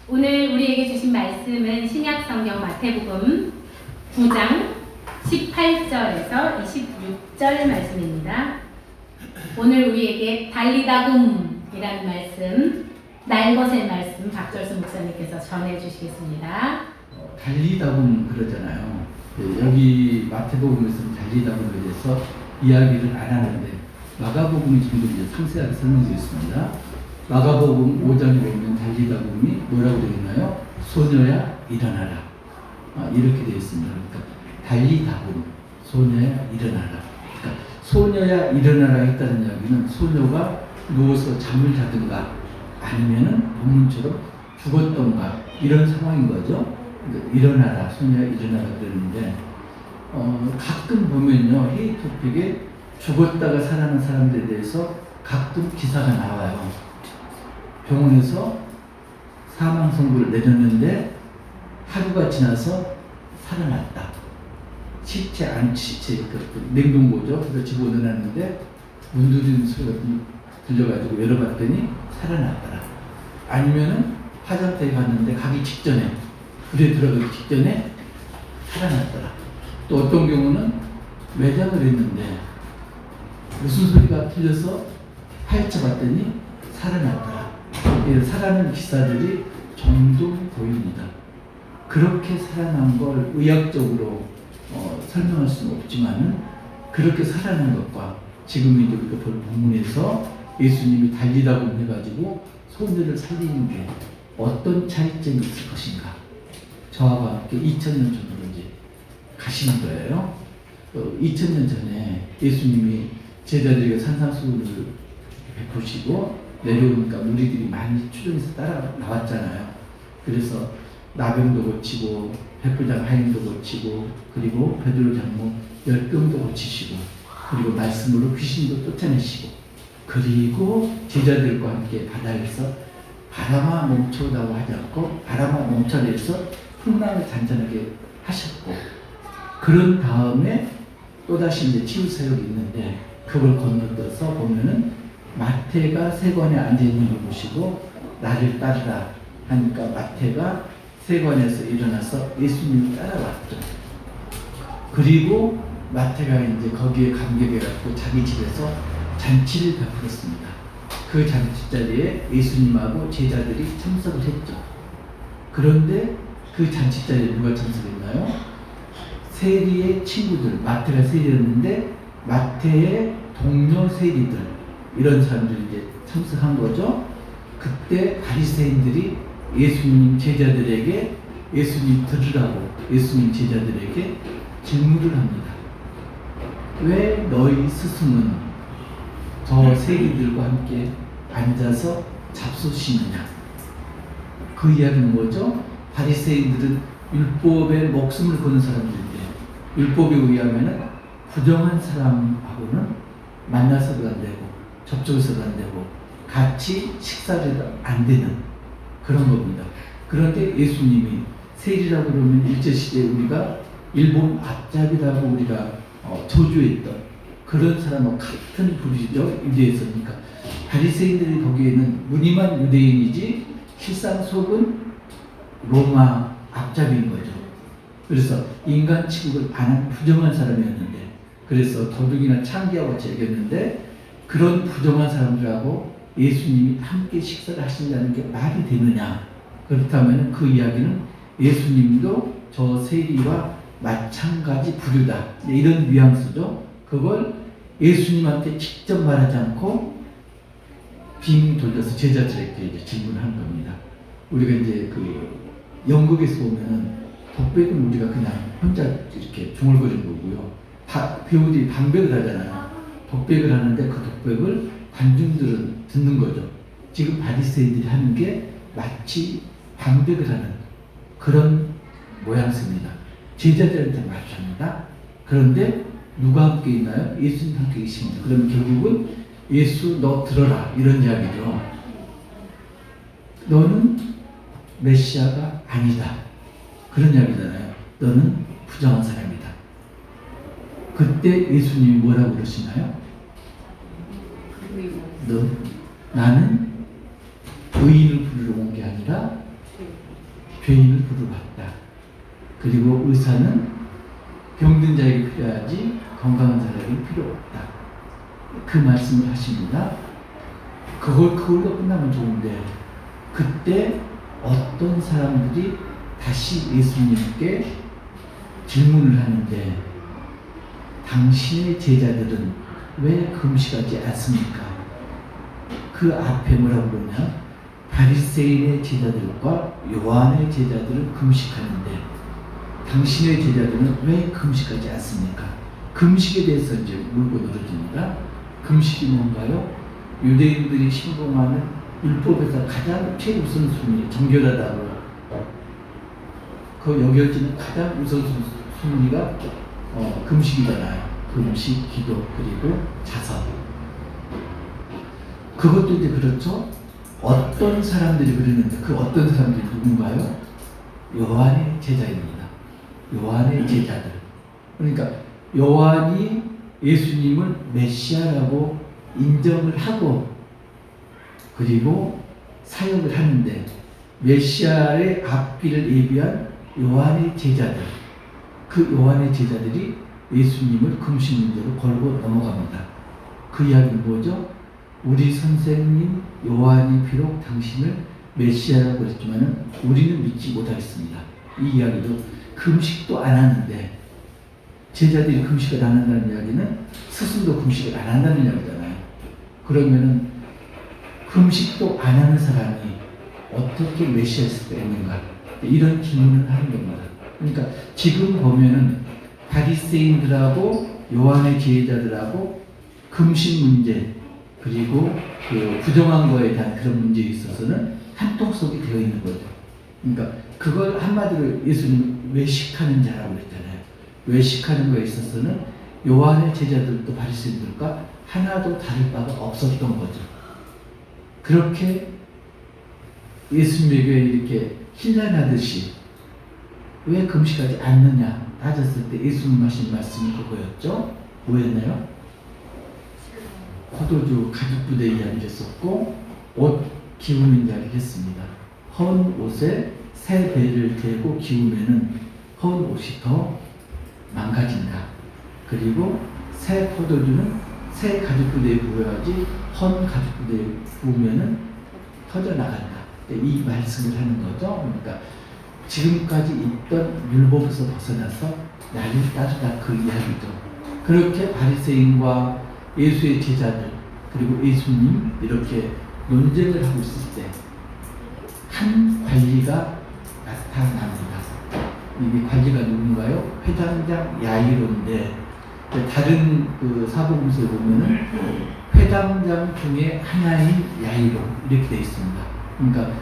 오늘 우리에게 주신 말씀은 신약성경 마태복음 9장 18절에서 26절 말씀입니다. 오늘 우리에게 달리다굼이라는 말씀, 날것의 말씀 박절수 목사님께서 전해주시겠습니다. 달리다굼 그러잖아요. 여기 마태복음에서는 달리다굼에 대해서 이야기를 안 하는데 마가복음이 좀 더 이제 상세하게 설명되어 있습니다. 마가복음 5장에 보면 달리다굼이 뭐라고 되어 있나요? 소녀야 일어나라. 이렇게 되어 있습니다. 그러니까 달리다굼, 소녀야 일어나라. 그러니까 소녀야 일어나라 했다는 이야기는 소녀가 누워서 잠을 자든가 아니면은 본문처럼 죽었던가 이런 상황인 거죠. 일어나라, 소녀야 일어나라 그러는데 가끔 보면요 헤이 토픽에 죽었다가 살아난 사람들에 대해서 가끔 기사가 나와요. 병원에서 사망 선고를 내렸는데 하루가 지나서 살아났다. 시체 안시체 냉동고죠. 그래서 집어넣었는데 문 두드리는 소리가 들려가지고 열어봤더니 살아났더라. 아니면은 화장터에 갔는데 가기 직전에 불에 들어가기 직전에 살아났더라. 또 어떤 경우는 매장을 했는데 무슨 소리가 들려서 파헤쳐 봤더니 살아났더라. 살아난 기사들이 종종 보입니다. 그렇게 살아난 걸 의학적으로 설명할 수는 없지만은 그렇게 살아난 것과 지금 이제 우리가 볼 본문에서 예수님이 달리다굼 해가지고 소녀를 살리는 게 어떤 차이점이 있을 것인가? 저와 함께 2000년 전으로 이제 가시는 거예요. 2000년 전에 예수님이 제자들에게 산상수훈을 베푸시고 내려오니까 무리들이 많이 추종해서 따라 나왔잖아요. 그래서 나병도 고치고 백부장 하인도 고치고 그리고 베드로 장모 열병도 고치시고 그리고 말씀으로 귀신도 쫓아내시고 그리고 제자들과 함께 바다에서 바람아 멈춰다고 하지 않고 바람아 멈춰라 해서 풍랑을 잔잔하게 하셨고 그런 다음에 또다시 이제 치유 사역이 있는데 그걸 건너뛰어서 보면은 마태가 세관에 앉아있는 걸 보시고 나를 따르라 하니까 마태가 세관에서 일어나서 예수님을 따라왔죠. 그리고 마태가 이제 거기에 감격해갖고 자기 집에서 잔치를 베풀었습니다. 그 잔치 자리에 예수님하고 제자들이 참석을 했죠. 그런데 그 잔치 자리에 누가 참석했나요? 세리의 친구들, 마태가 세리였는데 마태의 동료 세리들 이런 사람들이 이제 참석한 거죠. 그때 바리새인들이 예수님 제자들에게 예수님 들으라고 예수님 제자들에게 질문을 합니다. 왜 너희 스승은 저 세리들과 함께 앉아서 잡수시느냐? 그 이야기는 뭐죠? 바리새인들은 율법에 목숨을 거는 사람들인데 율법에 의하면은 부정한 사람하고는 만나서도 안 되고 접촉해서도 안 되고 같이 식사를 안 되는 그런 겁니다. 그런데 예수님이 세리라고 그러면 일제시대에 우리가 일본 앞잡이라고 우리가 저주했던 그런 사람하고 같은 부류죠. 유대에서니까 바리새인들이 보기에는 무늬만 유대인이지 실상 속은 로마 앞잡이인 거죠. 그래서 인간 취급을 안 한 부정한 사람이었는데 그래서 도둑이나 창기하고 같이 여겼는데 그런 부정한 사람들하고 예수님이 함께 식사를 하신다는 게 말이 되느냐? 그렇다면 그 이야기는 예수님도 저 세리와 마찬가지 부류다. 이런 뉘앙스죠. 그걸 예수님한테 직접 말하지 않고 빙 돌려서 제자들에게 이제 질문하는 겁니다. 우리가 이제 그 영국에서 보면 독백은 우리가 그냥 혼자 이렇게 중얼거리는 거고요. 배우들이 방백을 하잖아요. 독백을 하는데 그 독백을 관중들은 듣는 거죠. 지금 바리새인들이 하는 게 마치 방백을 하는 그런 모양새입니다. 제자들한테 말합니다. 그런데 누가 함께 있나요? 예수님 함께 계십니다. 그러면 결국은 예수 너 들어라 이런 이야기죠. 너는 메시아가 아니다. 그런 이야기잖아요. 너는 부정한 사람이다. 그때 예수님이 뭐라고 그러시나요? 나는 의인을 부르러 온 게 아니라 그리고 의사는 병든 자에게 필요하지 건강한 사람에게 필요 없다. 그 말씀을 하십니다. 그걸로 끝나면 좋은데 그때 어떤 사람들이 다시 예수님께 질문을 하는데 당신의 제자들은 왜 금식하지 않습니까? 그 앞에 뭐라고 그러냐? 바리새인의 제자들과 요한의 제자들은 금식하는데 당신의 제자들은 왜 금식하지 않습니까? 금식에 대해서 이제 물고 늘어집니다. 금식이 뭔가요? 유대인들이 신봉하는 율법에서 가장 최우선순위, 정결하다고 그 여겨지는 가장 우선순위가 금식이잖아요. 금식, 기도, 그리고 자선. 그것도 이제 그렇죠. 어떤 사람들이 그러는데 그 어떤 사람들이 누군가요? 요한의 제자입니다. 요한의 제자들. 그러니까 요한이 예수님을 메시아라고 인정을 하고 그리고 사역을 하는데 메시아의 앞길을 예비한 요한의 제자들, 그 요한의 제자들이 예수님을 금식 문제로 걸고 넘어갑니다. 그 이야기는 뭐죠? 우리 선생님 요한이 비록 당신을 메시아라고 그랬지만 우리는 믿지 못하겠습니다. 이 이야기도 금식도 안 하는데 제자들이 금식을 안 한다는 이야기는 스스로 금식을 안 한다는 이야기잖아요. 그러면은 금식도 안 하는 사람이 어떻게 메시아일 수가 있는가? 이런 질문을 하는 겁니다. 그러니까 지금 보면은 바리새인들하고 요한의 제자들하고 금식 문제 그리고 그 부정한 거에 대한 그런 문제에 있어서는 한통속이 되어 있는 거죠. 그러니까 그걸 한마디로 예수님 외식하는 자라고 그랬잖아요. 외식하는 거에 있어서는 요한의 제자들도 바리새인들과 하나도 다를 바가 없었던 거죠. 그렇게 예수님에게 이렇게 힐난하듯이 왜 금식하지 않느냐 따졌을 때 예수님 하신 말씀이 그거였죠. 뭐였나요? 포도주 가죽부대 이야기를 했었고 옷 기우는 이야기를 했습니다. 헌 옷에 새 배를 대고 기우면은 헌 옷이 더 망가진다. 그리고 새 포도주는 새 가죽부대에 부어야지 헌 가죽부대에 부으면은 터져나간다. 이 말씀을 하는 거죠. 그러니까 지금까지 있던 율법에서 벗어나서 나를 따르다 그 이야기죠. 그렇게 바리새인과 예수의 제자들 그리고 예수님 이렇게 논쟁을 하고 있을 때 한 관리가 나타납니다. 이게 관리가 누군가요? 회당장 야이로인데 다른 그 사복음서에 보면은 회당장 중에 하나인 야이로 이렇게 되어 있습니다. 그러니까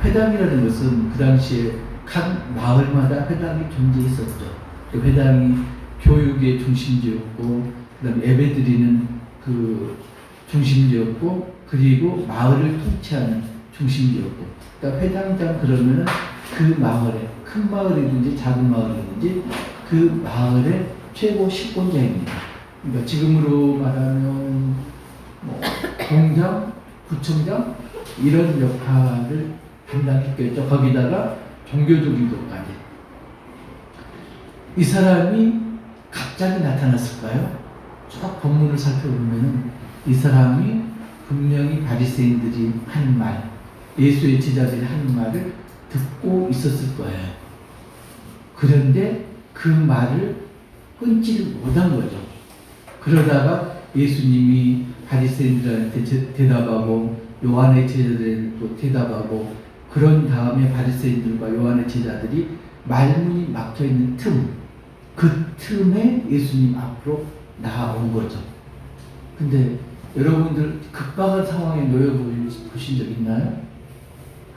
회당이라는 것은 그 당시에 각 마을마다 회당이 존재했었죠. 그 회당이 교육의 중심지였고, 그다음에 예배드리는 그 중심지였고, 그리고 마을을 통치하는 중심지였고. 그러니까 회당장 그러면은 그 마을에 큰 마을이든지 작은 마을이든지 그 마을의 최고 식권자입니다. 그러니까 지금으로 말하면 뭐 공장, 구청장 이런 역할을 담당했겠죠. 거기다가 종교적인 것까지. 이 사람이 갑자기 나타났을까요? 쭉 본문을 살펴보면 이 사람이 분명히 바리새인들이 하는 말, 예수의 제자들이 하는 말을 듣고 있었을 거예요. 그런데 그 말을 끊지를 못한 거죠. 그러다가 예수님이 바리새인들한테 대답하고 요한의 제자들에게 대답하고 그런 다음에 바리새인들과 요한의 제자들이 말문이 막혀있는 그 틈에 예수님 앞으로 나아온 거죠. 근데 여러분들 급박한 상황에 놓여 보신 적 있나요?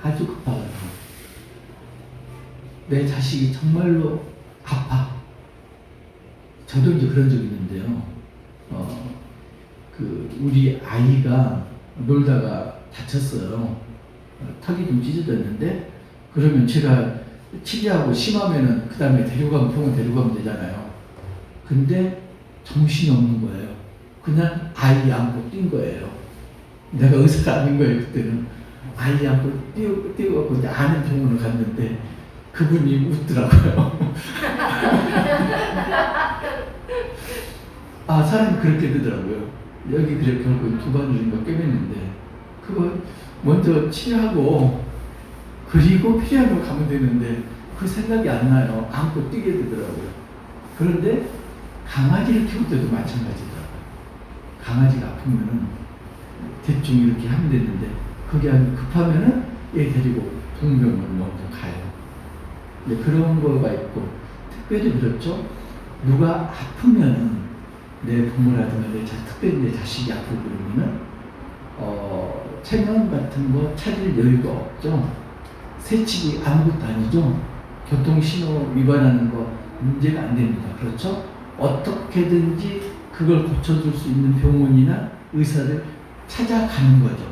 아주 급박한 상황. 내 자식이 정말로 아파. 저도 이제 그런 적이 있는데요. 우리 아이가 놀다가 다쳤어요. 턱이 좀 찢어졌는데, 그러면 제가 치료하고 심하면은 그 다음에 병원 데려가면 되잖아요. 근데 정신이 없는 거예요. 그냥 아이 안고 뛴 거예요. 내가 의사가 아닌 거예요, 그때는. 아이 안고 뛰어갖고 이제 아는 병원을 갔는데, 그분이 웃더라고요. 아, 사람이 그렇게 되더라고요. 여기 그래 결국 두 바늘인가 꿰맸는데 그걸 먼저 치료하고 그리고 필요한 거 가면 되는데 그 생각이 안 나요. 안고 뛰게 되더라고요. 그런데 강아지를 키울 때도 마찬가지더라고요. 강아지가 아프면은 대충 이렇게 하면 되는데 그게 아니고 급하면은 얘 데리고 동병을 먼저 가요. 근데 그런 거가 있고 특별히 그렇죠. 누가 아프면은 내 부모라든가 특별히 내 자식이 아프고 그러면은 체면 같은 거 차릴 여유가 없죠. 새치기 아무것도 아니죠. 교통신호 위반하는 거 문제가 안 됩니다. 그렇죠? 어떻게든지 그걸 고쳐줄 수 있는 병원이나 의사를 찾아가는 거죠.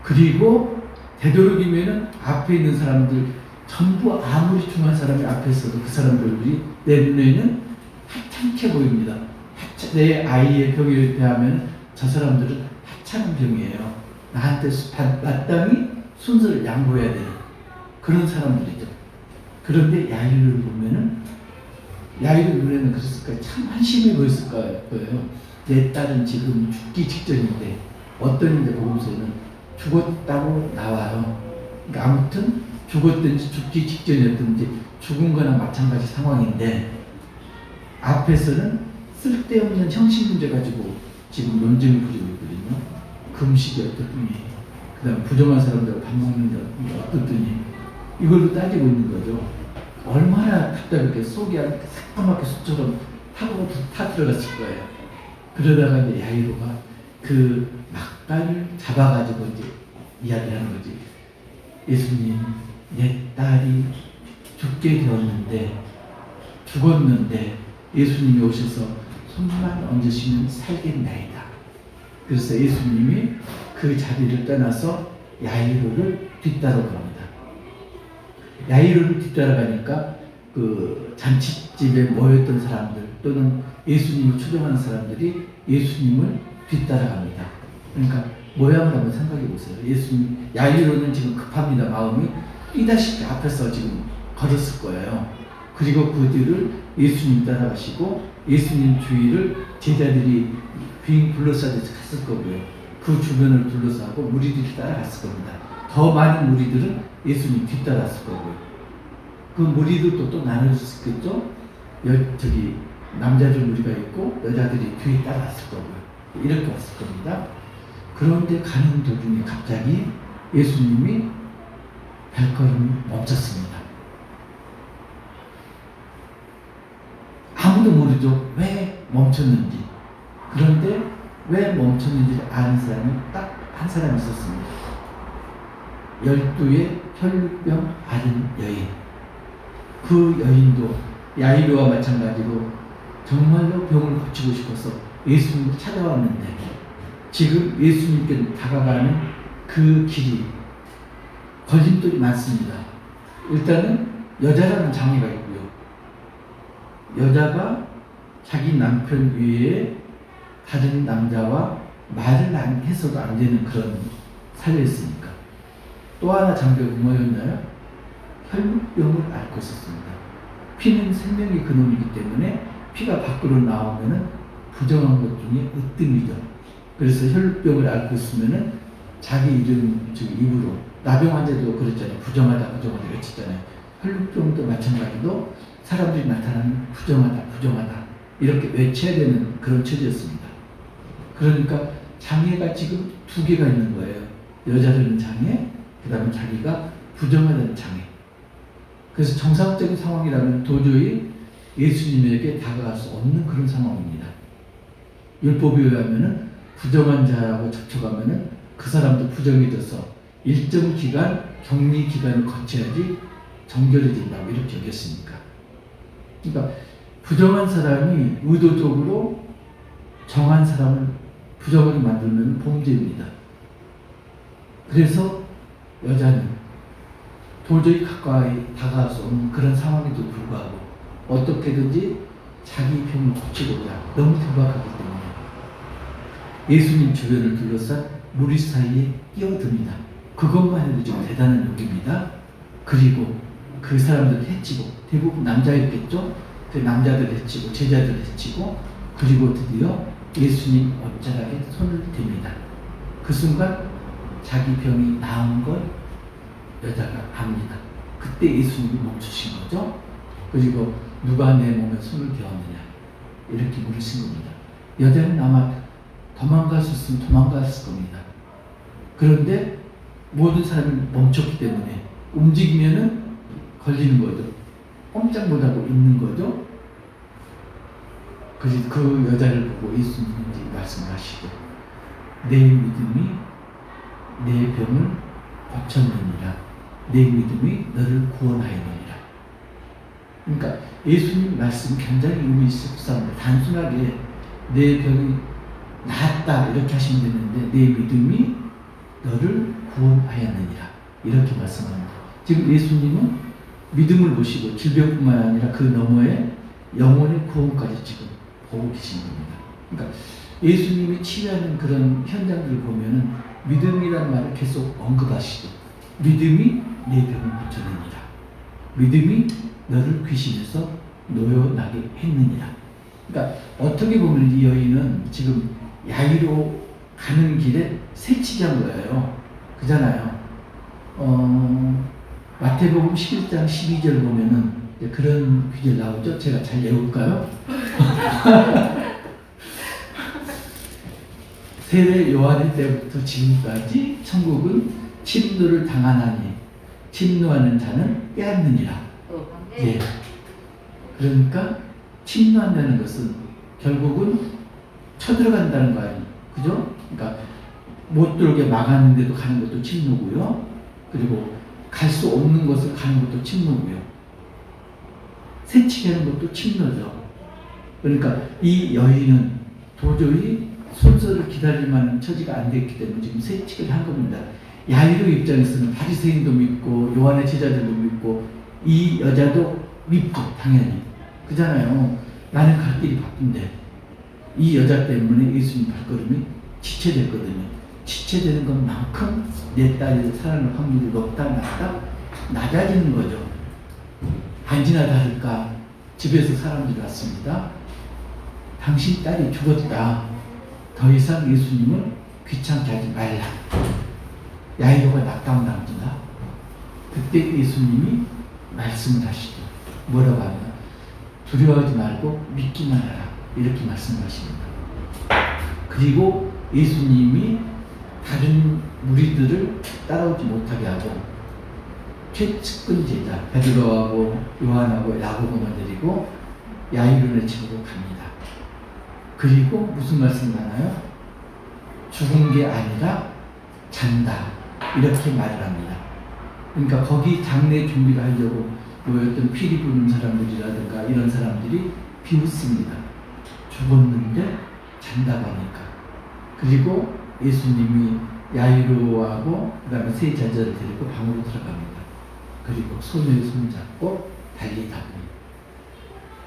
그리고 되도록이면은 앞에 있는 사람들 전부 아무리 중한 사람이 앞에 있어도 그 사람들이 내 눈에는 하찮게 보입니다. 내 아이의 병에 대하면 저 사람들은 하찮은 병이에요. 나한테 마땅히 순서를 양보해야 되는 그런 사람들이죠. 그런데 야이를 보면은 야이를 눈에는 그랬을 거예요. 참 한심해 보였을 거예요. 내 딸은 지금 죽기 직전인데 어떤 일에 보면서는 죽었다고 나와요. 그러니까 아무튼 죽었든지 죽기 직전이었든지 죽은 거나 마찬가지 상황인데 앞에서는 쓸데없는 형식 문제 가지고 지금 논쟁을 부리고 있거든요. 금식이 어떻더니 그 다음 부정한 사람들 밥 먹는다 어떻더니 이걸로 따지고 있는 거죠. 얼마나 답답하게 속이 새까맣게 숯처럼 타 들어갔을 거예요. 그러다가 이제 야이로가 그 막간을 잡아가지고 이제 이야기하는 거지. 예수님, 내 딸이 죽었는데 예수님이 오셔서 손만 얹으시면 살겠나이다. 그래서 예수님이 그 자리를 떠나서 야이로를 뒤따라갑니다. 야이로를 뒤따라가니까 그 잔치집에 모였던 사람들 또는 예수님을 추종하는 사람들이 예수님을 뒤따라갑니다. 그러니까 모양을 한번 생각해 보세요. 예수님, 야이로는 지금 급합니다. 마음이 뛰다시피 앞에서 지금 걸었을 거예요. 그리고 그 뒤를 예수님 따라가시고 예수님 주위를 제자들이 빙 둘러싸듯이 갔을 거고요. 그 주변을 둘러싸고 무리들이 따라갔을 겁니다. 더 많은 무리들은 예수님 뒤따랐을 거고요. 그 무리들도 또 나눠졌을 겠죠. 남자들 무리가 있고 여자들이 뒤에 따라갔을 거고요. 이렇게 왔을 겁니다. 그런데 가는 도중에 갑자기 예수님이 발걸음이 멈췄습니다. 아무도 모르죠. 왜 멈췄는지. 그런데 왜 멈췄는지를 아는 사람이 딱 한 사람 있었습니다. 12의 혈루병 앓은 여인. 그 여인도 야이로와 마찬가지로 정말로 병을 고치고 싶어서 예수님을 찾아왔는데 지금 예수님께 다가가는 그 길이 걸림돌이 많습니다. 일단은 여자라는 장애가 있고요. 여자가 자기 남편 위에 다른 남자와 말을 해서도 안 되는 그런 사례였으니까. 또 하나 장벽이 뭐였나요? 혈루병을 앓고 있었습니다. 피는 생명의 근원이기 때문에 피가 밖으로 나오면은 부정한 것 중에 으뜸이죠. 그래서 혈루병을 앓고 있으면은 자기 이름, 즉 입으로 나병 환자도 그랬잖아요. 부정하다 외쳤잖아요. 혈루병도 마찬가지로 사람들이 나타나는 부정하다 이렇게 외쳐야 되는 그런 처지였습니다. 그러니까 장애가 지금 두 개가 있는 거예요. 여자라는 장애, 그 다음에 자기가 부정하다는 장애. 그래서 정상적인 상황이라면 도저히 예수님에게 다가갈 수 없는 그런 상황입니다. 율법에 의하면은 부정한 자하고 접촉하면은 그 사람도 부정해져서 일정 기간 격리 기간을 거쳐야지 정결해진다고 이렇게 여겼으니까. 그러니까 부정한 사람이 의도적으로 정한 사람을 부정하게 만들면 범죄입니다. 그래서 여자는 도저히 가까이 다가갈 수 없는 그런 상황에도 불구하고 어떻게든지 자기 병을 고치고자 너무 두박하기 때문에 예수님 주변을 둘러싼 무리 사이에 끼어듭니다. 그것만 해도 좀 대단한 욕입니다. 그리고 그 사람들 해치고, 대부분 남자였겠죠? 그 남자들 해치고 제자들 해치고, 그리고 드디어 예수님 옷자락에 손을 댑니다. 그 순간 자기 병이 나은 걸 여자가 압니다. 그때 예수님이 멈추신 거죠. 그리고 누가 내 몸에 손을 대었느냐 이렇게 물으신 겁니다. 여자는 아마 도망갈 수 있으면 도망갔을 겁니다. 그런데 모든 사람이 멈췄기 때문에 움직이면은 걸리는 거죠. 꼼짝 못하고 있는 거죠. 그래서 그 여자를 보고 예수님이 말씀하시고, 내 믿음이 내 병을 고쳤느니라. 내 믿음이 너를 구원하였느니라. 그러니까 예수님 말씀 굉장히 의미 있습니다. 단순하게 내 병이 나았다 이렇게 하시면 되는데, 내 믿음이 너를 구원하였느니라 이렇게 말씀합니다. 지금 예수님은 믿음을 보시고 질병뿐만 아니라 그 너머에 영혼의 구원까지 지금 보고 계신 겁니다. 그러니까 예수님이 치유하는 그런 현장들을 보면은 믿음이라는 말을 계속 언급하시죠. 믿음이 내 병을 고쳤느니라. 믿음이 너를 귀신에서 놓여나게 했느니라. 그러니까 어떻게 보면 이 여인은 지금 야이로 가는 길에 새치기 한 거예요. 그잖아요. 마태복음 11장 12절 보면은 그런 구절 나오죠. 제가 잘 외울까요? 세례 요한의 때부터 지금까지 천국은 침노를 당하나니 침노하는 자는 빼앗느니라. 예. 그러니까 침노한다는 것은 결국은 쳐들어간다는 거 아니에요. 그죠? 그러니까 못 들어오게 막았는데도 가는 것도 침노고요. 그리고 갈 수 없는 것을 가는 것도 침노고요. 새치기 하는 것도 침노죠. 그러니까 이 여인은 도저히 순서를 기다릴 만한 처지가 안 됐기 때문에 지금 새치기를 한 겁니다. 야이로 입장에서는 바리새인도 믿고 요한의 제자들도 믿고 이 여자도 믿고 당연히 그잖아요. 나는 갈 길이 바쁜데 이 여자 때문에 예수님 발걸음이 지체됐거든요. 지체되는 것만큼 내 딸이 살아날 확률이 높다 낮다 낮아지는 거죠. 반지나 다를까 집에서 사람들이 왔습니다. 당신 딸이 죽었다. 더 이상 예수님을 귀찮게 하지 말라. 야이로가 낙담당합니다. 그때 예수님이 말씀을 하시죠. 뭐라고 하냐? 두려워하지 말고 믿기만 하라. 이렇게 말씀하십니다. 그리고 예수님이 다른 무리들을 따라오지 못하게 하고 최측근 제자 베드로하고 요한하고 야고보만 데리고 야이로네 집으로 갑니다. 그리고 무슨 말씀을 하나요? 죽은 게 아니라 잔다. 이렇게 말을 합니다. 그러니까 거기 장례 준비를 하려고 모였던 피리 부는 사람들이라든가 이런 사람들이 비웃습니다. 죽었는데 잔다고 하니까. 그리고 예수님이 야이로하고 그 다음에 세 제자를 데리고 방으로 들어갑니다. 그리고 소녀의 손잡고 달리다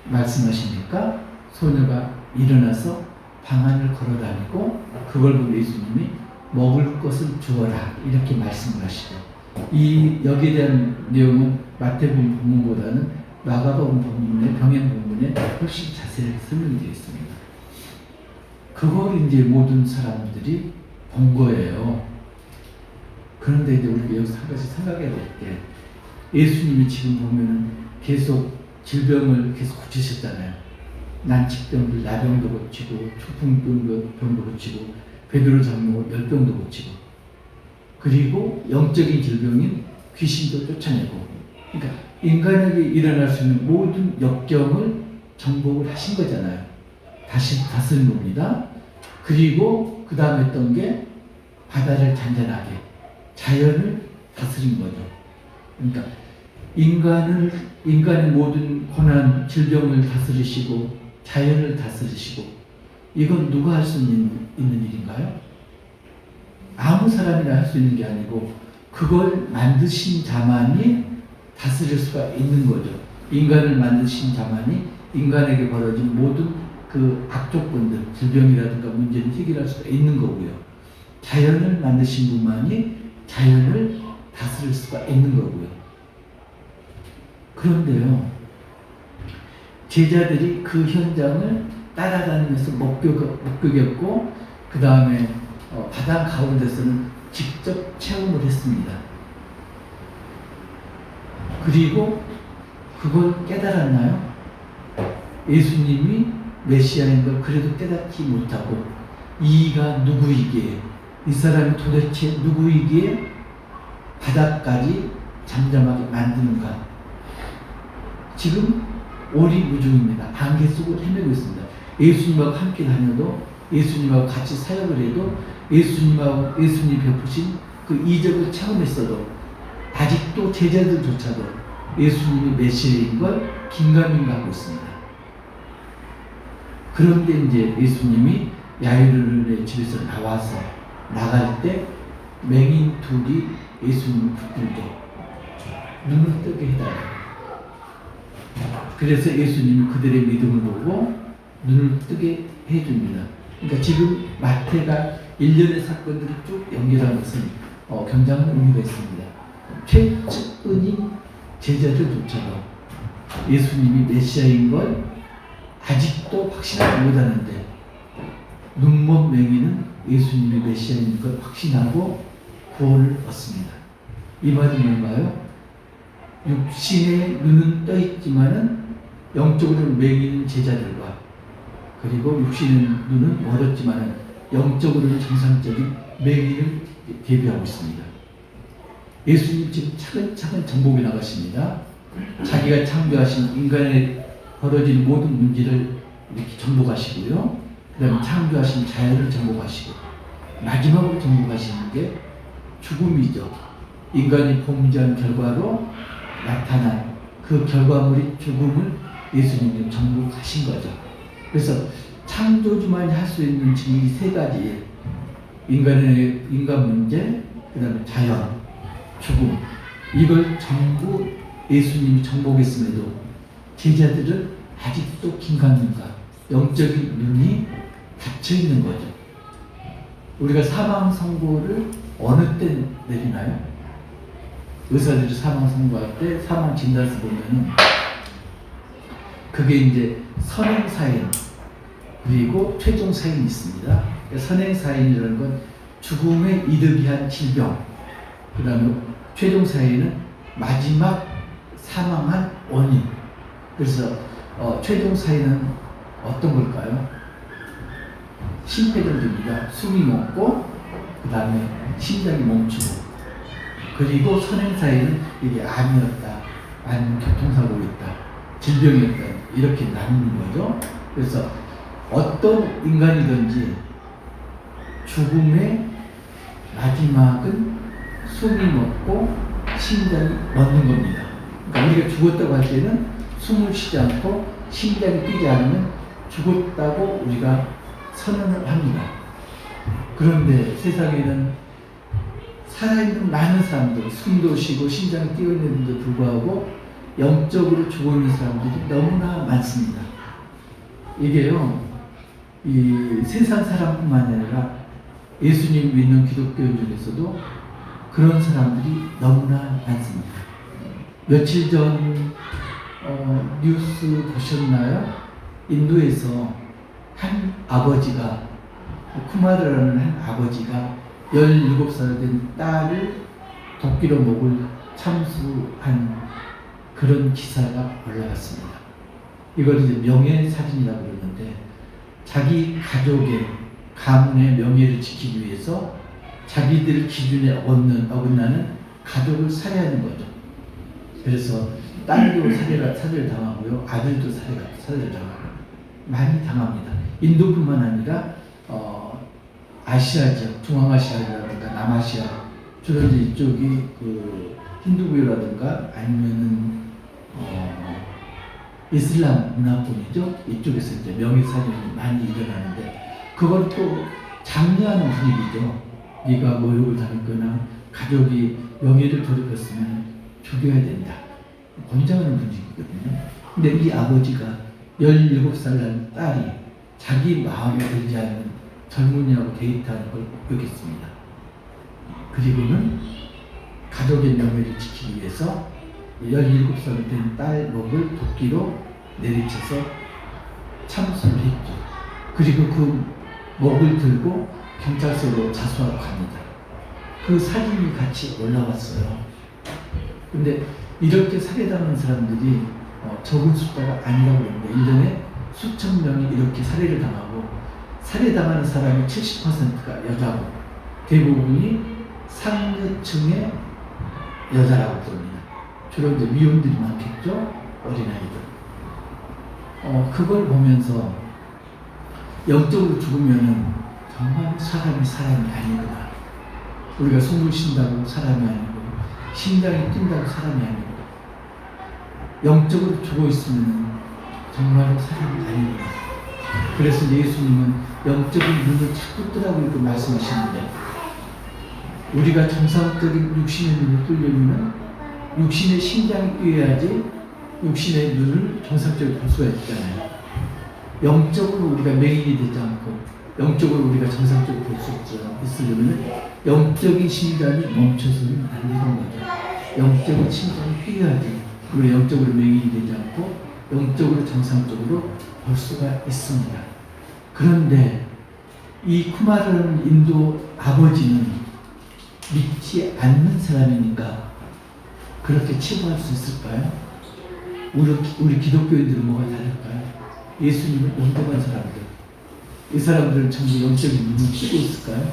말씀하시니까 소녀가 일어나서 방 안을 걸어다니고 그걸 보고 예수님이 먹을 것을 주어라 이렇게 말씀을 하시죠. 이 여기에 대한 내용은 마태복음 본문보다는 마가복음 본문의 병행 본문에 훨씬 자세히 설명되어 있습니다. 그걸 이제 모든 사람들이 본 거예요. 그런데 이제 우리가 여기서 한 가지 생각해야 될 게 예수님이 지금 보면은 계속 질병을 계속 고치셨잖아요. 난치병들 나병도 고치고 초풍병도 고치고 베드로 장로 10병도 고치고 그리고 영적인 질병인 귀신도 쫓아내고 그러니까 인간에게 일어날 수 있는 모든 역경을 정복을 하신 거잖아요. 다시 다스린 겁니다. 그리고 그 다음에 했던 게 바다를 잔잔하게 자연을 다스린 거죠. 그러니까 인간의 모든 고난, 질병을 다스리시고 자연을 다스리시고 이건 누가 할 수 있는 일인가요? 아무 사람이나 할 수 있는 게 아니고 그걸 만드신 자만이 다스릴 수가 있는 거죠. 인간을 만드신 자만이 인간에게 벌어진 모든 그 악조건들, 질병이라든가 문제를 해결할 수가 있는 거고요. 자연을 만드신 분만이 자연을 다스릴 수가 있는 거고요. 그런데요, 제자들이 그 현장을 따라다니면서 목격했고, 그 다음에 바다 가운데서는 직접 체험을 했습니다. 그리고 그걸 깨달았나요? 예수님이 메시아인 걸 그래도 깨닫지 못하고, 이가 누구이기에, 이 사람이 도대체 누구이기에 바다까지 잠잠하게 만드는가? 지금 오리무중입니다. 안개 속을 헤매고 있습니다. 예수님하고 함께 다녀도, 예수님하고 같이 사역을 해도, 예수님이 베푸신 그 이적을 체험했어도 아직도 제자들조차도 예수님이 메시아인 걸 긴가민가하고 있습니다. 그런데 이제 예수님이 야이로의 집에서 나갈 때 맹인 둘이 예수님을 붙들고 눈을 뜨게 해달라고. 그래서 예수님이 그들의 믿음을 보고 눈을 뜨게 해줍니다. 그러니까 지금 마태가 일련의 사건들을 쭉 연결한 것은 굉장한 의미가 있습니다. 최측근인 제자들조차도 예수님이 메시아인 걸 아직도 확신하지 못하는데, 눈먼 맹인은 예수님이 메시아인 걸 확신하고 구원을 얻습니다. 이 말은 뭔가요? 육신의 눈은 떠 있지만은 영적으로는 맹인 제자들과, 그리고 육신의 눈은 멀었지만은 영적으로는 정상적인 맹인을 대비하고 있습니다. 예수님 지금 차근차근 정복해 나가십니다. 자기가 창조하신 인간에 벌어진 모든 문제를 이렇게 정복하시고요. 그 다음에 창조하신 자연을 정복하시고, 마지막으로 정복하시는 게 죽음이죠. 인간이 범죄한 결과로 나타난 그 결과물이 죽음을 예수님이 정복하신 거죠. 그래서 창조주만이 할 수 있는 지금 이 세 가지, 인간 문제, 그 다음에 자연, 죽음, 이걸 전부 예수님이 정복했음에도 제자들은 아직도 긴가민가 영적인 눈이 닫혀 있는 거죠. 우리가 사망 선고를 어느 때 내리나요? 의사들이 사망 선고할 때 사망 진단서 보면은 그게 이제 선행 사인 그리고 최종 사인이 있습니다. 선행 사인이라는 건 죽음에 이르게 질병, 그 다음에 최종 사인은 마지막 사망한 원인. 그래서 최종 사인은 어떤 걸까요? 심폐전도입니다. 숨이 멎고 그 다음에 심장이 멈추고, 그리고 선행 사인은 이게 암이었다, 아니면 교통사고였다, 질병이었다, 이렇게 나누는 거죠. 그래서 어떤 인간이든지 죽음의 마지막은 숨이 멎고 심장이 멎는 겁니다. 그러니까 우리가 죽었다고 할 때는 숨을 쉬지 않고 심장이 뛰지 않으면 죽었다고 우리가 선언을 합니다. 그런데 세상에는 살아있는 많은 사람들, 숨도 쉬고 심장이 뛰어 있는데도 불구하고 영적으로 죽어있는 사람들이 너무나 많습니다. 이게요, 이 세상 사람뿐만 아니라 예수님 믿는 기독교인 중에서도 그런 사람들이 너무나 많습니다. 며칠 전 뉴스 보셨나요? 인도에서 한 아버지가, 쿠마르라는 한 아버지가 17살 된 딸을 도끼로 목을 참수한 그런 기사가 올라갔습니다. 이걸 이제 명예살인이라고 그러는데, 자기 가족의 가문의 명예를 지키기 위해서 자기들 기준에 어긋나는 가족을 살해하는 거죠. 그래서 딸도 살해를 당하고요, 아들도 살해를 당하고 많이 당합니다. 인도뿐만 아니라 아시아 지역, 중앙아시아라든가 남아시아, 주로 이제 이쪽이 그 힌두교라든가 아니면은 이슬람 문화권이죠. 이쪽에서 이제 명예살인이 많이 일어나는데, 그걸 또 장려하는 분위기죠. 네가 모욕을 당했거나 가족이 명예를 돌이켰으면 죽여야 된다, 권장하는 분위기거든요. 근데 이 아버지가 17살 난 딸이 자기 마음에 들지 않는 젊은이하고 데이트하는 걸 목격했습니다. 그리고는 가족의 명예를 지키기 위해서 17살 된 딸 목을 도끼로 내리쳐서 참수를 했죠. 그리고 그 목을 들고 경찰서로 자수하러 갑니다. 그 사진이 같이 올라왔어요. 근데 이렇게 살해당하는 사람들이 적은 숫자가 아니라고 합니다. 1년에 수천 명이 이렇게 살해를 당하고, 살해당하는 사람이 70%가 여자고 대부분이 상류층의 여자라고 봅니다. 주로 이제 미혼들이 많겠죠. 어린아이들. 그걸 보면서 영적으로 죽으면은 정말 사람이 아니구나. 우리가 숨을 쉰다고 사람이 아니고, 심장이 뛴다고 사람이 아니고, 영적으로 죽어 있으면 정말로 사람이 아니구나. 그래서 예수님은 영적인 눈을 자꾸 뜨라고 이렇게 말씀하시는데, 우리가 정상적인 육신의 눈을 뜨려면 육신의 심장이 뛰어야지 육신의 눈을 정상적으로 볼 수가 있잖아요. 영적으로 우리가 맹인이 되지 않고 영적으로 우리가 정상적으로 볼 수 있으려면 영적인 심장이 멈춰서는 안 되는 거죠. 영적인 심장이 뛰어야지 우리가 영적으로 맹인이 되지 않고 영적으로 정상적으로 볼 수가 있습니다. 그런데 이 쿠마르라는 인도 아버지는 믿지 않는 사람이니까 그렇게 치부할 수 있을까요? 우리 기독교인들은 뭐가 다를까요? 예수님은 영접한 사람들, 이 사람들은 전부 영적인 눈을 띄고 있을까요?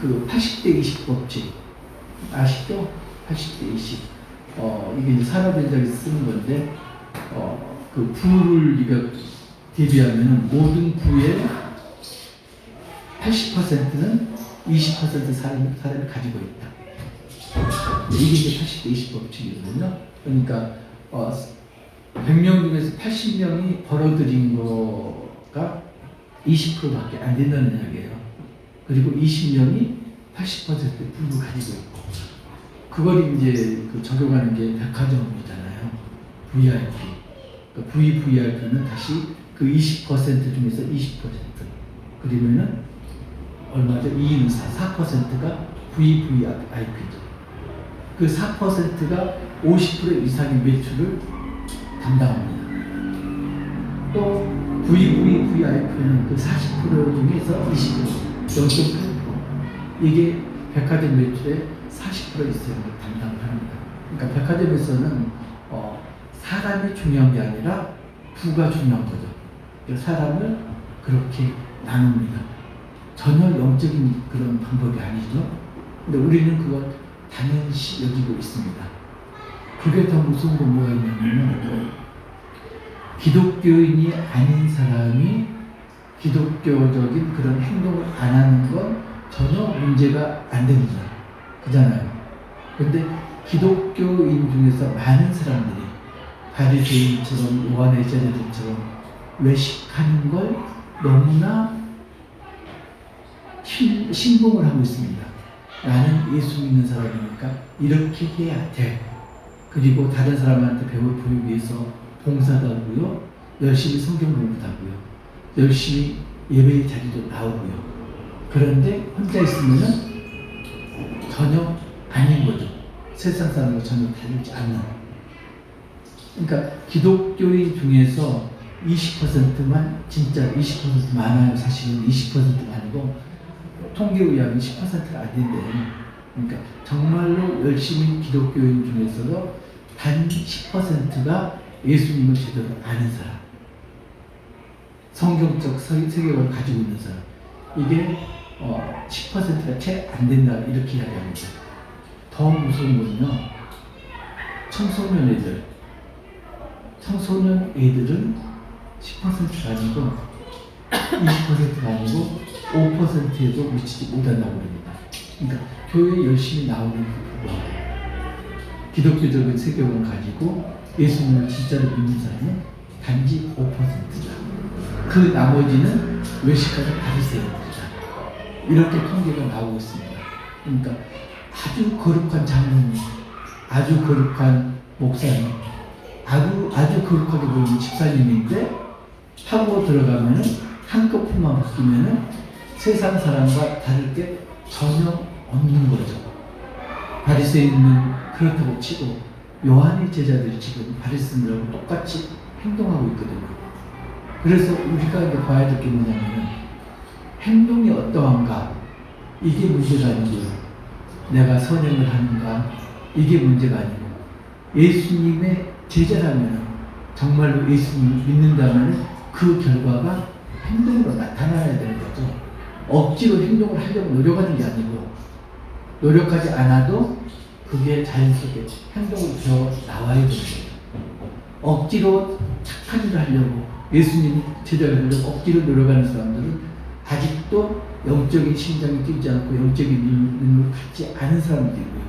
그 80대 20 법칙 아시죠? 80대 20. 이게 이제 산업인자에서 쓰는 건데, 그 부를 우리가 대비하면 모든 부의 80%는 20% 사람이 가지고 있다. 이게 이제 80대 20 법칙이거든요. 그러니까 100명 중에서 80명이 벌어들인 거가 20%밖에 안 된다는 이야기예요. 그리고 20명이 80%의 부를 가지고 있고, 그걸 이제 적용하는 게 백화점이잖아요. VIP. 그러니까 VVIP는 다시 그 20% 중에서 20%. 그러면은 얼마죠? 2는 4%가 VVIP죠. 그 4%가 50% 이상의 매출을 담당합니다. 또 VVIP는 그 40% 중에서 20%, 0.8%. 이게 백화점 매출의 40% 이상을 담당합니다. 그러니까 백화점에서는 사람이 중요한 게 아니라 부가 중요한 거죠. 사람을 그렇게 나눕니다. 전혀 영적인 그런 방법이 아니죠. 근데 우리는 그걸 당연시 여기고 있습니다. 그게 더 무서운 건 뭐가 있냐면, 기독교인이 아닌 사람이 기독교적인 그런 행동을 안 하는 건 전혀 문제가 안 됩니다. 그잖아요. 근데 기독교인 중에서 많은 사람들이 바리새인처럼 요한의 제자들처럼 외식하는 걸 너무나 신봉을 하고 있습니다. 나는 예수 믿는 사람이니까 이렇게 해야 돼. 그리고 다른 사람한테 배울 보이기 위해서 봉사도 하고요, 열심히 성경 공부도 하고요, 열심히 예배의 자리도 나오고요. 그런데 혼자 있으면은 전혀 아닌 거죠. 세상 사람과 전혀 다르지 않는. 그러니까 기독교인 중에서 20%만 진짜 20% 많아요. 사실은 20%가 아니고 통계에 의하면 10%가 안 된대요. 그러니까 정말로 열심히 기독교인 중에서도 단 10%가 예수님을 제대로 아는 사람, 성경적 세계관을 가지고 있는 사람, 이게 10%가 채 안 된다 이렇게 이야기합니다. 더 무서운 건요, 청소년 애들은 10%가 아니고 20%가 아니고 5%에도 미치지 못한다고 합니다. 그러니까 교회에 열심히 나오는 그 부분, 기독교적인 세계관을 가지고 예수님을 진짜로 믿는 사람은 단지 5%다. 그 나머지는 외식하는 바리새인들이다. 이렇게 통계가 나오고 있습니다. 그러니까 아주 거룩한 장로님, 아주 거룩한 목사님, 아주 거룩하게 보이는 집사님인데 하고 들어가면은 한꺼풀만 바뀌면은 세상 사람과 다를 게 전혀 없는 거죠. 바리새인은 그렇다고 치고 요한의 제자들이 지금 바리새인들하고 똑같이 행동하고 있거든요. 그래서 우리가 이제 봐야 될 게 뭐냐면 행동이 어떠한가 이게 문제가 아니고요. 내가 선행을 하는가 이게 문제가 아니고 예수님의 제자라면 정말로 예수님을 믿는다면 그 결과가 행동으로 나타나야 되는 거죠. 억지로 행동을 하려고 노력하는 게 아니고 노력하지 않아도 그게 자연스럽게 행동으로 되어 나와야 되는 거죠. 억지로 착한 일을 하려고 예수님 제자를 하려고 억지로 노력하는 사람들은 아직도 영적인 심장이 뛰지 않고 영적인 눈을 갖지 않은 사람들이고요.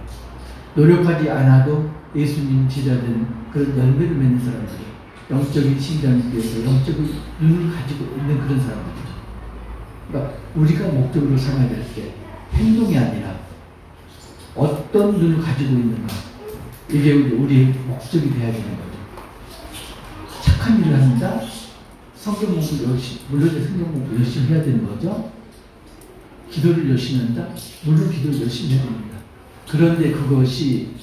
노력하지 않아도 예수님 제자되는 그런 열매를 맺는 사람들이 영적인 심장이 뛰어서 영적인 눈을 가지고 있는 그런 사람들이죠. 그러니까 우리가 목적으로 삼아야 될 게 행동이 아니라 어떤 눈을 가지고 있는가 이게 우리의 목적이 돼야 되는 거죠. 착한 일을 한다? 성경 공부 열심히, 물론 성경 공부 열심히 해야 되는 거죠. 기도를 열심히 한다? 물론 기도를 열심히 해야 됩니다. 그런데 그것이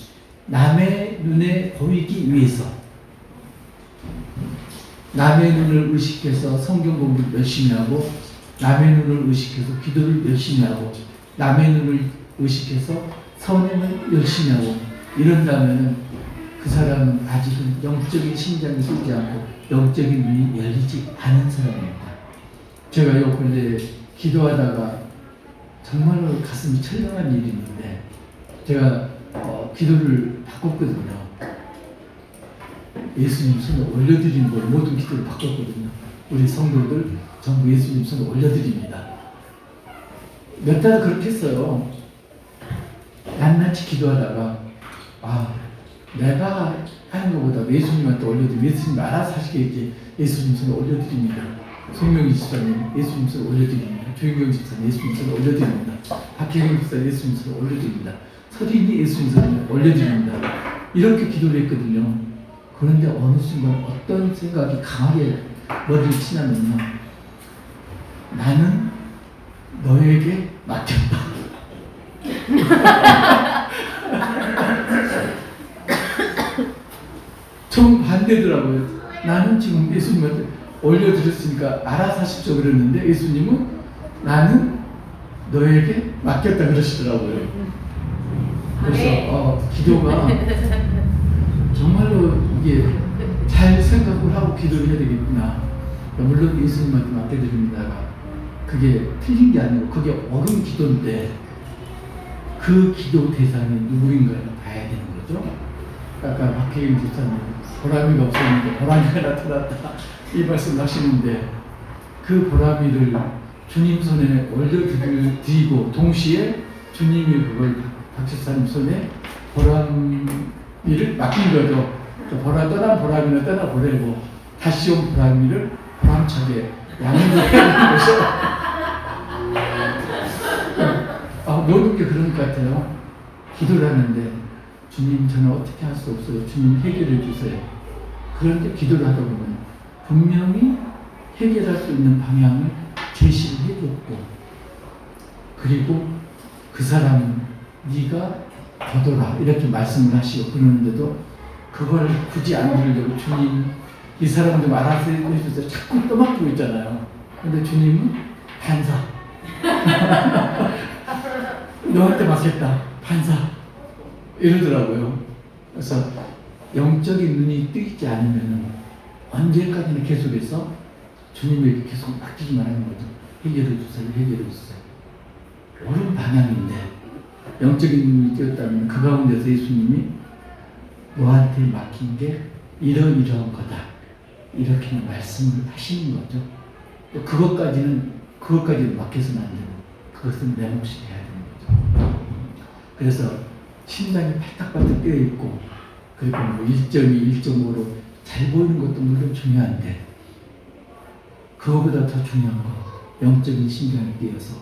남의 눈에 보이기 위해서 남의 눈을 의식해서 성경 공부를 열심히 하고 남의 눈을 의식해서 기도를 열심히 하고 남의 눈을 의식해서 선행을 열심히 하고 이런다면 그 사람은 아직은 영적인 심장이 뛰지 않고 영적인 눈이 열리지 않은 사람입니다. 제가 요 근래 기도하다가 정말로 가슴이 철렁한 일이 있는데 제가 기도를 바꿨거든요. 예수님 손에 올려드리는 걸 모든 기도를 바꿨거든요. 우리 성도들 전부 예수님 손에 올려드립니다. 몇 달 그렇게 했어요. 낱낱이 기도하다가 내가 하는 것보다 예수님한테 올려드리면 예수님 알아서 하시겠지. 예수님 손에 올려드립니다. 송명희 집사님 예수님 손에 올려드립니다. 조인경 집사님 예수님 손에 올려드립니다. 박혜경 집사님 예수님 손에 올려드립니다. 서린이 예수님 손에 올려드립니다. 이렇게 기도를 했거든요. 그런데 어느 순간 어떤 생각이 강하게 머리를 치냐면요. 나는 너에게 맡겼다. 정반대더라고요. 나는 지금 예수님한테 올려드렸으니까 알아서 하십시오 그랬는데 예수님은 나는 너에게 맡겼다 그러시더라고요. 그래서 기도가 정말로 이게 잘 생각을 하고 기도를 해야 되겠구나. 물론 예수님한테 맡겨드립니다가 그게 틀린 게 아니고 그게 옳은 기도인데 그 기도 대상이 누구인가를 봐야 되는 거죠. 아까 박혜경 집사님 보람이가 없었는데 보람이가 나타났다 이 말씀 하시는데 그 보람이를 주님 손에 올려드리고 동시에 주님이 그걸 박 집사님 손에 보람이를 맡긴 거죠. 떠난 보람이를 떠나보내고 다시 온 보람이를 보람차게 양육을 해야 것이죠. 모든 게 그런 것 같아요. 기도를 하는데 주님 저는 어떻게 할 수 없어요. 주님 해결해 주세요. 그런데 기도를 하다 보면 분명히 해결할 수 있는 방향을 제시를 해줬고 그리고 그 사람은 네가 더더라 이렇게 말씀을 하시고 그러는데도 그걸 굳이 안 들으려고 주님 이 사람 좀 알아서 해주세요. 자꾸 떠맡기고 있잖아요. 근데 주님은 반사 너한테 맡겼다 반사 이러더라고요. 그래서 영적인 눈이 뜨이지 않으면 언제까지나 계속해서 주님에게 계속 맡기기만 하는 거죠. 해결해 주세요. 해결해 주세요. 옳은 방향인데 영적인 눈이 뜨였다면 그 가운데서 예수님이 너한테 맡긴 게 이러이러한 거다. 이렇게 말씀을 하시는 거죠. 또 그것까지는 맡겨서는 안 되고 그것은 내 몫이 돼야 되는 거죠. 그래서 심장이 팔딱팔딱 뛰어있고 그리고 뭐 1.2, 1.5로 잘 보이는 것도 물론 중요한데 그거보다 더 중요한 건 영적인 심장이 뛰어서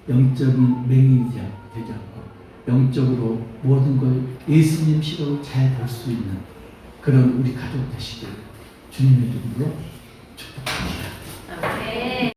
영적인 맹인이 되지 않고 영적으로 모든 걸 예수님 시각으로 잘 볼 수 있는 그런 우리 가족 되시길 주님의 이름으로 축복합니다.